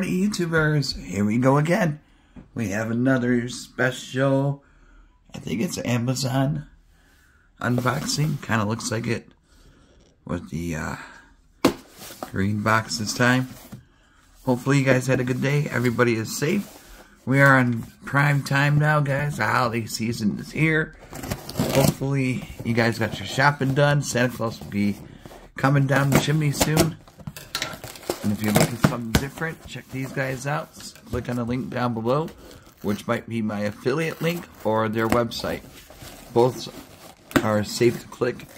Howdy YouTubers, here we go again. We have another special, I think it's Amazon unboxing. Kind of looks like it with the green box this time. Hopefully you guys had a good day. Everybody is safe. We are on prime time now, guys. The holiday season is here. Hopefully you guys got your shopping done. Santa Claus will be coming down the chimney soon. And if you're looking for something different, check these guys out. Click on the link down below, which might be my affiliate link or their website. Both are safe to click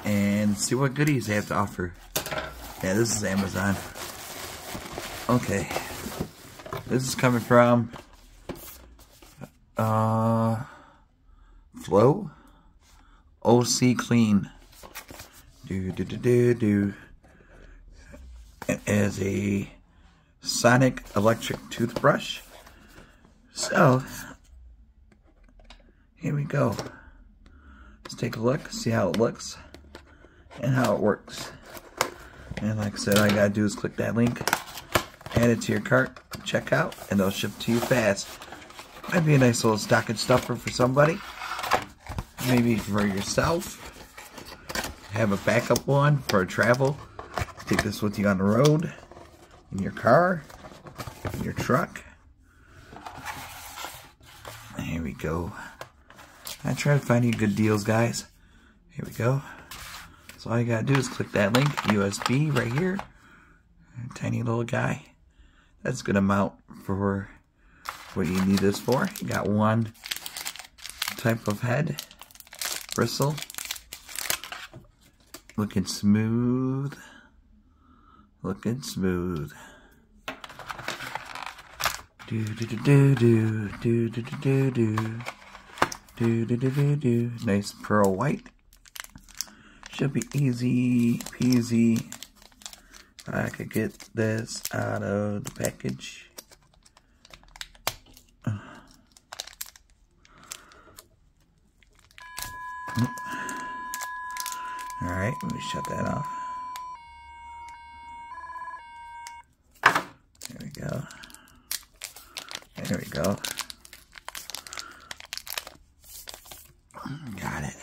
and see what goodies they have to offer. Yeah, this is Amazon. Okay. This is coming from Flow Oclean. It is a sonic electric toothbrush. So, here we go. Let's take a look, see how it looks, and how it works. And like I said, all you gotta do is click that link, add it to your cart, check out, and they'll ship to you fast. Might be a nice little stocking stuffer for somebody. Maybe for yourself. Have a backup one for travel. Take this with you on the road, in your car, in your truck. Here we go. I try to find you good deals, guys. Here we go. So all you gotta do is click that link, USB right here. Tiny little guy. That's a good amount for what you need this for. You got one type of head, bristle, looking smooth. Looking smooth. Do do do do do do do do do do do do do do. Nice pearl white. Should be easy peasy. I could get this out of the package. Alright, let me shut that off. There we go. There we go. Got it.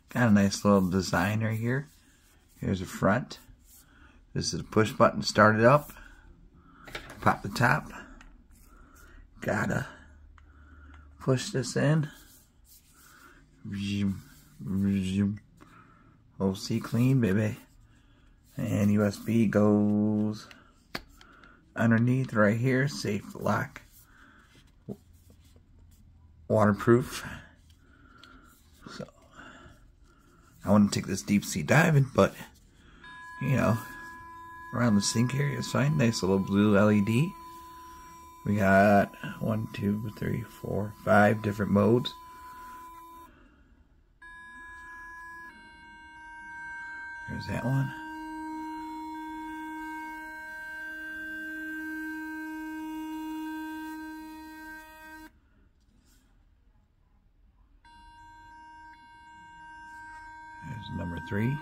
Got a nice little design right here. Here's the front. This is a push button to start it up. Pop the top. Gotta push this in. Oclean, baby. And USB goes underneath right here. Safe lock. Waterproof. So, I want to take this deep sea diving, but, you know, around the sink area is fine. Nice little blue LED. We got 1, 2, 3, 4, 5 different modes. There's that one. There's number 3.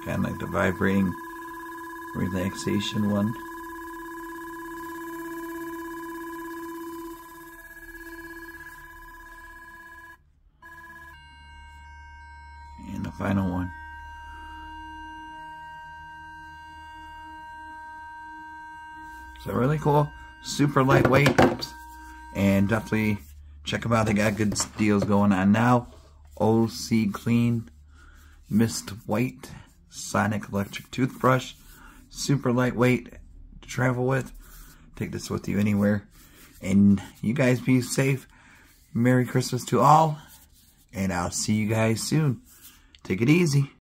Kind of like the vibrating relaxation one. And the final one. So really cool, super lightweight, and definitely check them out. They got good deals going on now. Oclean Mist White Sonic Electric Toothbrush, super lightweight to travel with. Take this with you anywhere, and you guys be safe. Merry Christmas to all, and I'll see you guys soon. Take it easy.